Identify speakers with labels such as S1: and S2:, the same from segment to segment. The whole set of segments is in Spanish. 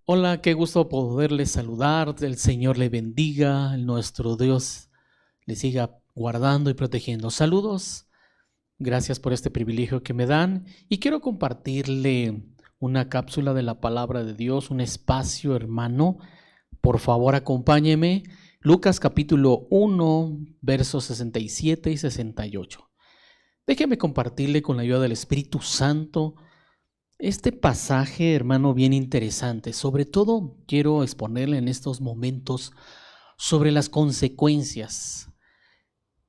S1: Hola, qué gusto poderles saludar. El Señor le bendiga, nuestro Dios le siga guardando y protegiendo. Saludos, gracias por este privilegio que me dan y quiero compartirle una cápsula de la palabra de Dios, un espacio, hermano. Por favor, acompáñeme. Lucas capítulo 1, versos 67 y 68. Déjeme compartirle con la ayuda del Espíritu Santo este pasaje, hermano, bien interesante. Sobre todo quiero exponerle en estos momentos sobre las consecuencias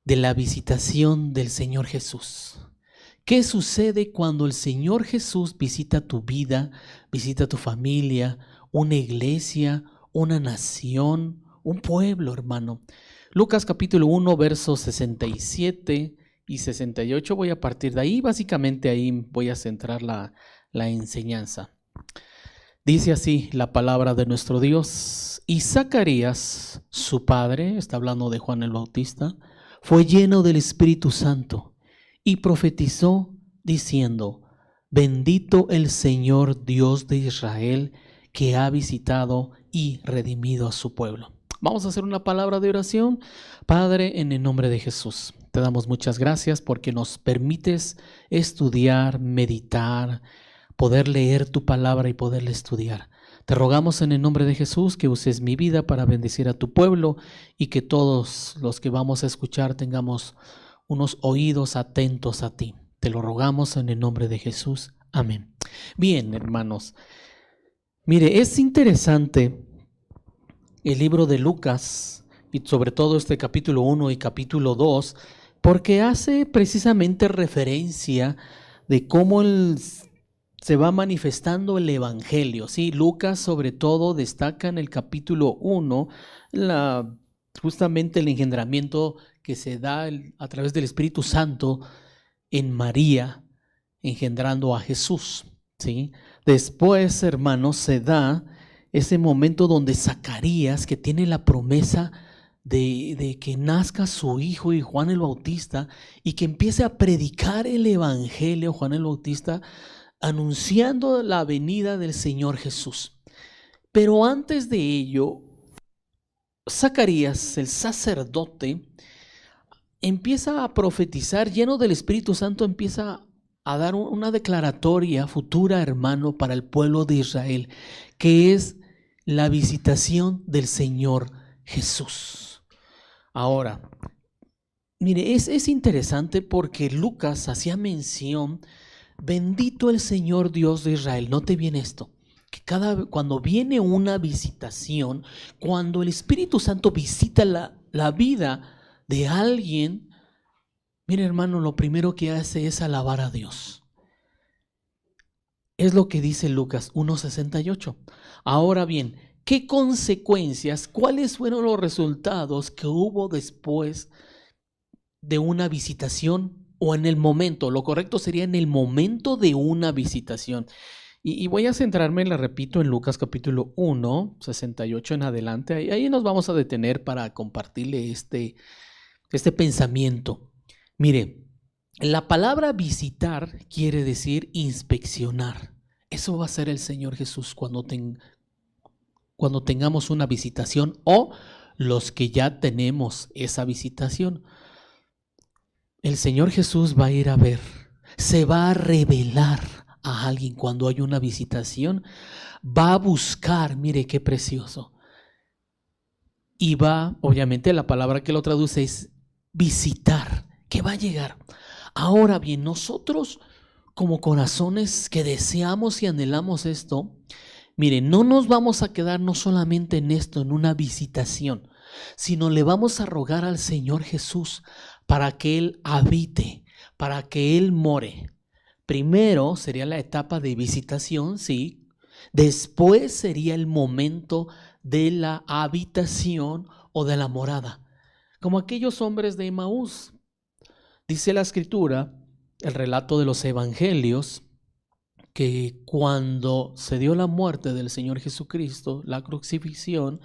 S1: de la visitación del Señor Jesús. ¿Qué sucede cuando el Señor Jesús visita tu vida, visita tu familia, una iglesia, una nación, un pueblo, hermano? Lucas capítulo 1, versos 67 y 68. Voy a partir de ahí, básicamente ahí voy a centrar la enseñanza. Dice así la palabra de nuestro Dios: y Zacarías, su padre, está hablando de Juan el Bautista, fue lleno del Espíritu Santo y profetizó diciendo: bendito el Señor Dios de Israel, que ha visitado y redimido a su pueblo. Vamos a hacer una palabra de oración. Padre, en el nombre de Jesús, te damos muchas gracias porque nos permites estudiar, meditar, poder leer tu palabra y poderla estudiar. Te rogamos en el nombre de Jesús que uses mi vida para bendecir a tu pueblo y que todos los que vamos a escuchar tengamos unos oídos atentos a ti. Te lo rogamos en el nombre de Jesús. Amén. Bien, hermanos. Mire, es interesante el libro de Lucas y sobre todo este capítulo 1 y capítulo 2 porque hace precisamente referencia de cómo se va manifestando el evangelio, ¿sí? Lucas sobre todo destaca en el capítulo 1 justamente el engendramiento que se da a través del Espíritu Santo en María, engendrando a Jesús, ¿sí? Después, hermanos, se da ese momento donde Zacarías, que tiene la promesa de que nazca su hijo y Juan el Bautista, y que empiece a predicar el evangelio, Juan el Bautista, anunciando la venida del Señor Jesús. Pero antes de ello, Zacarías, el sacerdote, empieza a profetizar, lleno del Espíritu Santo, empieza a dar una declaratoria futura, hermano, para el pueblo de Israel, que es la visitación del Señor Jesús. Ahora, mire, es interesante porque Lucas hacía mención: bendito el Señor Dios de Israel. Note bien esto, que cuando viene una visitación, cuando el Espíritu Santo visita la vida de alguien, mire, hermano, lo primero que hace es alabar a Dios. Es lo que dice Lucas 1:68. Ahora bien, ¿qué consecuencias, cuáles fueron los resultados que hubo después de una visitación o en el momento? Lo correcto sería en el momento de una visitación. Y voy a centrarme, le repito, en Lucas capítulo 1, 68 en adelante. Ahí nos vamos a detener para compartirle este pensamiento. Mire, la palabra visitar quiere decir inspeccionar. Eso va a ser el Señor Jesús cuando tengamos una visitación o los que ya tenemos esa visitación. El Señor Jesús va a ir a ver, se va a revelar a alguien cuando hay una visitación, va a buscar, mire qué precioso, y va, obviamente la palabra que lo traduce es visitar, que va a llegar. Ahora bien, nosotros como corazones que deseamos y anhelamos esto, mire, no nos vamos a quedar no solamente en esto, en una visitación, sino le vamos a rogar al Señor Jesús para que Él habite, para que Él more. Primero sería la etapa de visitación, sí. Después sería el momento de la habitación o de la morada. Como aquellos hombres de Emaús. Dice la Escritura, el relato de los evangelios, que cuando se dio la muerte del Señor Jesucristo, la crucifixión,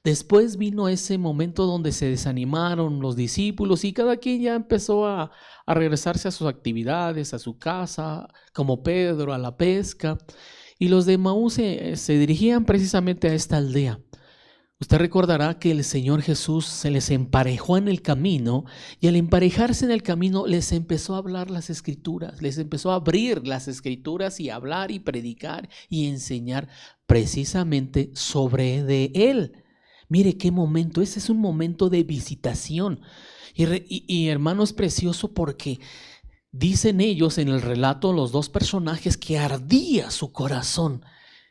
S1: después vino ese momento donde se desanimaron los discípulos y cada quien ya empezó a regresarse a sus actividades, a su casa, como Pedro, a la pesca. Y los de Maús se dirigían precisamente a esta aldea. Usted recordará que el Señor Jesús se les emparejó en el camino y al emparejarse en el camino les empezó a hablar las Escrituras, les empezó a abrir las Escrituras y hablar y predicar y enseñar precisamente sobre de Él. Mire qué momento, ese es un momento de visitación. Y hermano, es precioso porque dicen ellos en el relato, los dos personajes, que ardía su corazón.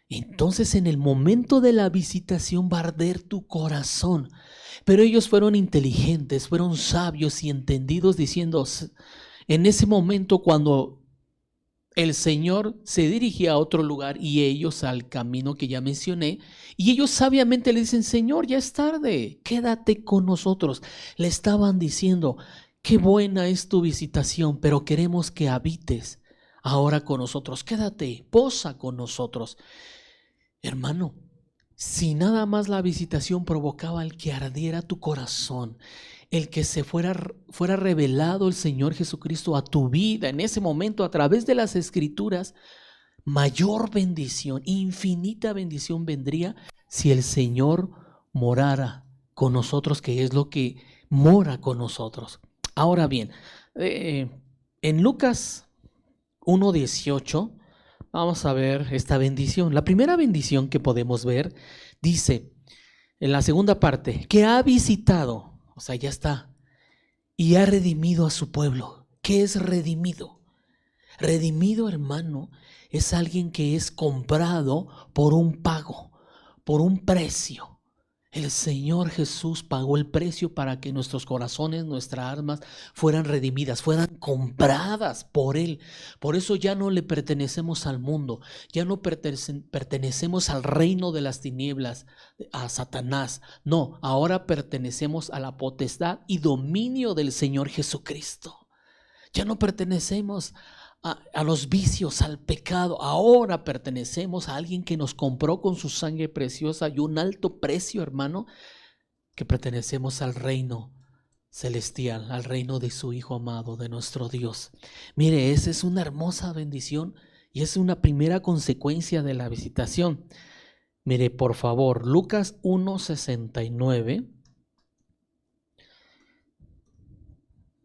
S1: Entonces en el momento de la visitación va a arder tu corazón. Pero ellos fueron inteligentes, fueron sabios y entendidos, diciendo, en ese momento cuando el Señor se dirigía a otro lugar y ellos al camino que ya mencioné, y ellos sabiamente le dicen, Señor, ya es tarde, quédate con nosotros. Le estaban diciendo, qué buena es tu visitación, pero queremos que habites ahora con nosotros. Quédate, posa con nosotros. Hermano, si nada más la visitación provocaba el que ardiera tu corazón, el que se fuera revelado el Señor Jesucristo a tu vida en ese momento a través de las Escrituras, mayor bendición, infinita bendición vendría si el Señor morara con nosotros, que es lo que mora con nosotros. Ahora bien, en Lucas 1:18 vamos a ver esta bendición. La primera bendición que podemos ver dice en la segunda parte, que ha visitado, o sea, ya está, y ha redimido a su pueblo. ¿Qué es redimido? Redimido, hermano, es alguien que es comprado por un pago, por un precio. El Señor Jesús pagó el precio para que nuestros corazones, nuestras almas fueran redimidas, fueran compradas por Él. Por eso ya no le pertenecemos al mundo, ya no pertenecemos al reino de las tinieblas, a Satanás. No, ahora pertenecemos a la potestad y dominio del Señor Jesucristo. Ya no pertenecemos a los vicios, al pecado. Ahora pertenecemos a alguien que nos compró con su sangre preciosa y un alto precio, hermano, que pertenecemos al reino celestial, al reino de su Hijo amado, de nuestro Dios. Mire, esa es una hermosa bendición y es una primera consecuencia de la visitación. Mire, por favor, Lucas 1:69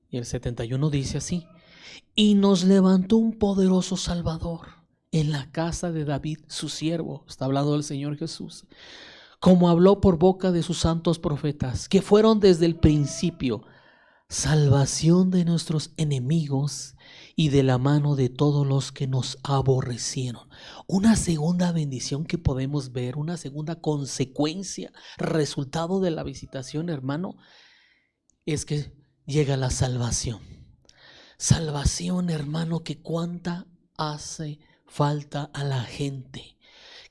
S1: y el 71 dice así: y nos levantó un poderoso Salvador en la casa de David, su siervo. Está hablando del Señor Jesús. Como habló por boca de sus santos profetas, que fueron desde el principio salvación de nuestros enemigos y de la mano de todos los que nos aborrecieron. Una segunda bendición que podemos ver, una segunda consecuencia, resultado de la visitación, hermano, es que llega la salvación. Salvación, hermano, que cuánta hace falta a la gente.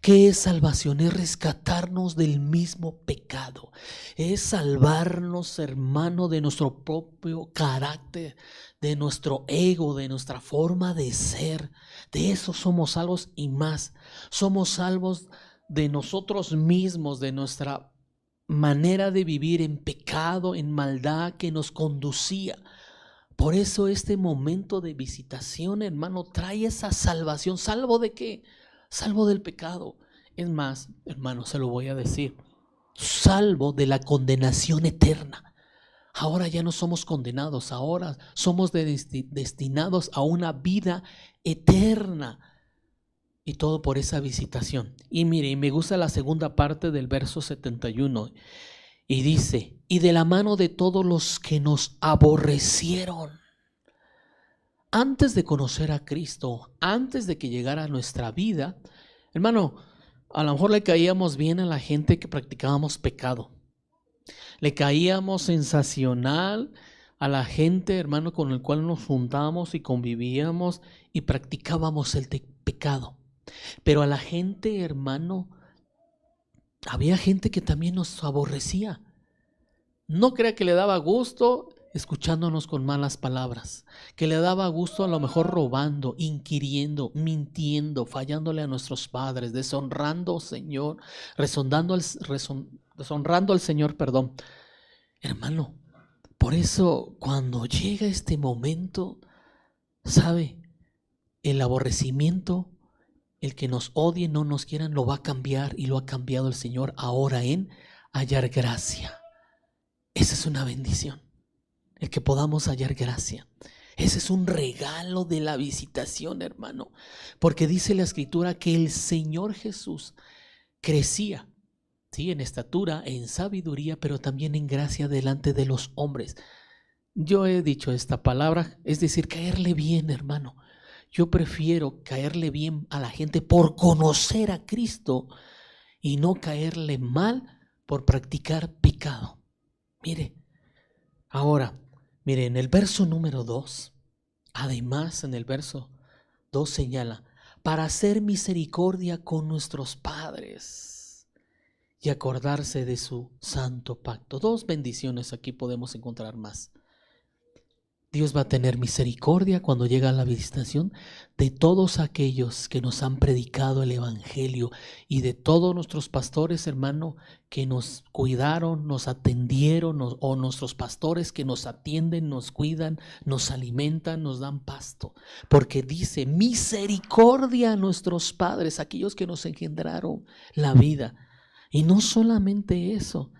S1: ¿Qué es salvación? Es rescatarnos del mismo pecado. Es salvarnos, hermano, de nuestro propio carácter, de nuestro ego, de nuestra forma de ser. De eso somos salvos y más. Somos salvos de nosotros mismos, de nuestra manera de vivir en pecado, en maldad que nos conducía. Por eso este momento de visitación, hermano, trae esa salvación. ¿Salvo de qué? Salvo del pecado. Es más, hermano, se lo voy a decir, salvo de la condenación eterna. Ahora ya no somos condenados, ahora somos destinados a una vida eterna. Y todo por esa visitación. Y mire, me gusta la segunda parte del verso 71. Y dice, y de la mano de todos los que nos aborrecieron. Antes de conocer a Cristo, antes de que llegara a nuestra vida, hermano, a lo mejor le caíamos bien a la gente que practicábamos pecado. Le caíamos sensacional a la gente, hermano, con el cual nos juntábamos y convivíamos y practicábamos el pecado. Pero a la gente, hermano, había gente que también nos aborrecía. No crea que le daba gusto escuchándonos con malas palabras, que le daba gusto a lo mejor robando, inquiriendo, mintiendo, fallándole a nuestros padres, deshonrando al Señor, deshonrando al Señor, perdón. Hermano, por eso cuando llega este momento, ¿sabe? El aborrecimiento el que nos odien, no nos quieran, lo va a cambiar y lo ha cambiado el Señor ahora en hallar gracia. Esa es una bendición, el que podamos hallar gracia. Ese es un regalo de la visitación, hermano, porque dice la Escritura que el Señor Jesús crecía, sí, en estatura, en sabiduría, pero también en gracia delante de los hombres. Yo he dicho esta palabra, es decir, caerle bien, hermano. Yo prefiero caerle bien a la gente por conocer a Cristo y no caerle mal por practicar pecado. Mire, ahora, mire, en el verso número 2, además en el verso 2 señala, para hacer misericordia con nuestros padres y acordarse de su santo pacto. Dos bendiciones aquí podemos encontrar más. Dios va a tener misericordia cuando llega la visitación de todos aquellos que nos han predicado el evangelio y de todos nuestros pastores, hermano, que nos cuidaron, nos atendieron, o nuestros pastores que nos atienden, nos cuidan, nos alimentan, nos dan pasto. Porque dice misericordia a nuestros padres, aquellos que nos engendraron la vida. Y no solamente eso,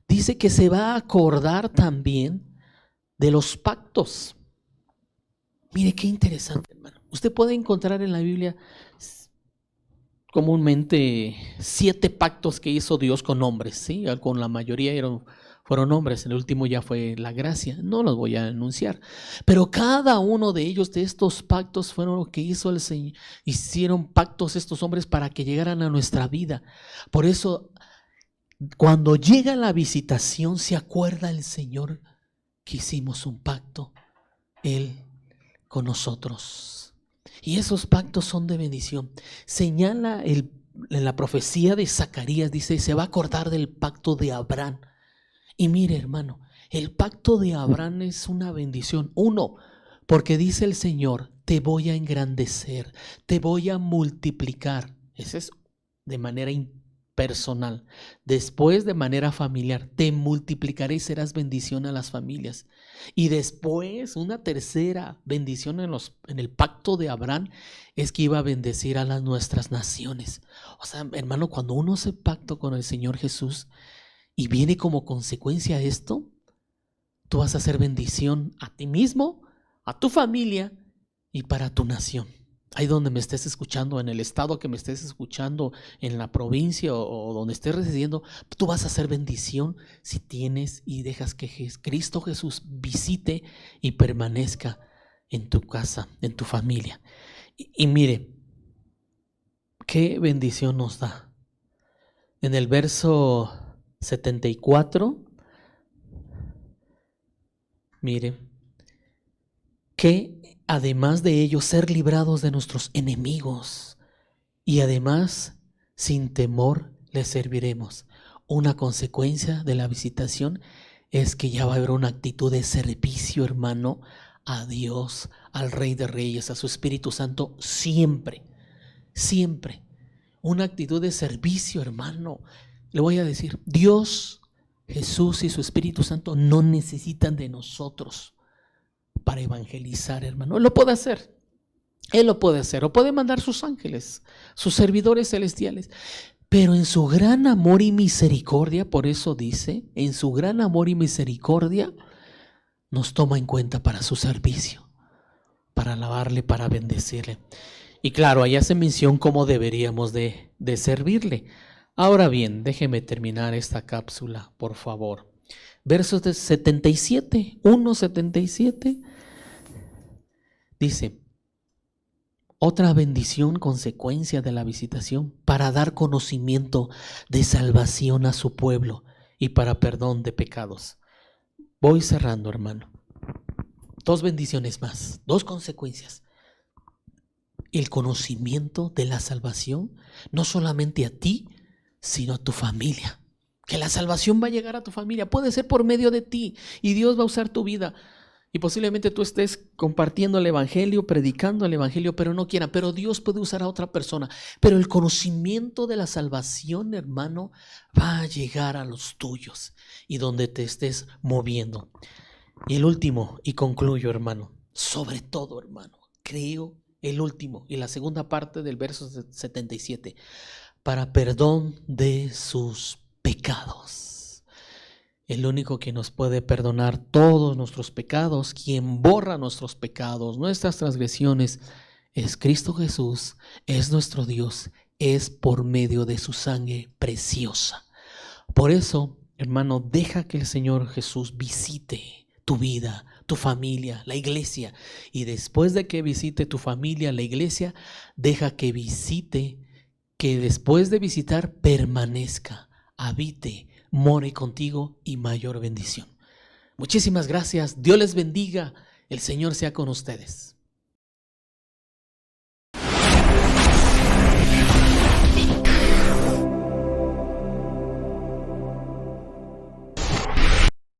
S1: dice que se va a acordar también de los pactos. Mire qué interesante, hermano. Usted puede encontrar en la Biblia comúnmente 7 pactos que hizo Dios con hombres, ¿sí? Con la mayoría fueron hombres. El último ya fue la gracia. No los voy a anunciar. Pero cada uno de ellos, de estos pactos, fueron lo que hizo el Señor. Hicieron pactos estos hombres para que llegaran a nuestra vida. Por eso, cuando llega la visitación, se acuerda el Señor que hicimos un pacto, Él con nosotros. Y esos pactos son de bendición. Señala en la profecía de Zacarías, dice, se va a acordar del pacto de Abraham. Y mire, hermano, el pacto de Abraham es una bendición. Uno, porque dice el Señor, te voy a engrandecer, te voy a multiplicar. Ese es de manera personal. Después, de manera familiar, te multiplicaré y serás bendición a las familias. Y después, una tercera bendición en el pacto de Abraham es que iba a bendecir a las nuestras naciones. O sea, hermano, cuando uno hace pacto con el Señor Jesús y viene como consecuencia esto, tú vas a hacer bendición a ti mismo, a tu familia y para tu nación. Ahí donde me estés escuchando, en el estado que me estés escuchando, en la provincia o donde estés residiendo, tú vas a hacer bendición si tienes y dejas que Cristo Jesús visite y permanezca en tu casa, en tu familia. Y mire, qué bendición nos da. En el verso 74, mire, que además de ello, ser librados de nuestros enemigos y además, sin temor, les serviremos. Una consecuencia de la visitación es que ya va a haber una actitud de servicio, hermano, a Dios, al Rey de Reyes, a su Espíritu Santo, siempre, siempre. Una actitud de servicio, hermano. Le voy a decir, Dios, Jesús y su Espíritu Santo no necesitan de nosotros para evangelizar, hermano. Él lo puede hacer. Él lo puede hacer. O puede mandar sus ángeles, sus servidores celestiales. Pero en su gran amor y misericordia, por eso dice, en su gran amor y misericordia, nos toma en cuenta para su servicio, para alabarle, para bendecirle. Y claro, ahí hace mención cómo deberíamos de servirle. Ahora bien, déjeme terminar esta cápsula, por favor. Versos de 77, 1:77, dice, otra bendición, consecuencia de la visitación, para dar conocimiento de salvación a su pueblo y para perdón de pecados. Voy cerrando, hermano. 2 bendiciones más, 2 consecuencias. El conocimiento de la salvación, no solamente a ti, sino a tu familia. Que la salvación va a llegar a tu familia, puede ser por medio de ti y Dios va a usar tu vida. Y posiblemente tú estés compartiendo el evangelio, predicando el evangelio, pero no quieran. Pero Dios puede usar a otra persona. Pero el conocimiento de la salvación, hermano, va a llegar a los tuyos y donde te estés moviendo. Y el último, y concluyo, hermano, sobre todo, hermano, creo el último y la segunda parte del verso 77, para perdón de sus pecados. El único que nos puede perdonar todos nuestros pecados, quien borra nuestros pecados, nuestras transgresiones, es Cristo Jesús, es nuestro Dios, es por medio de su sangre preciosa. Por eso, hermano, deja que el Señor Jesús visite tu vida, tu familia, la iglesia. Y después de que visite tu familia, la iglesia, deja que visite, que después de visitar permanezca, habite, more contigo y mayor bendición. Muchísimas gracias. Dios les bendiga. El Señor sea con ustedes.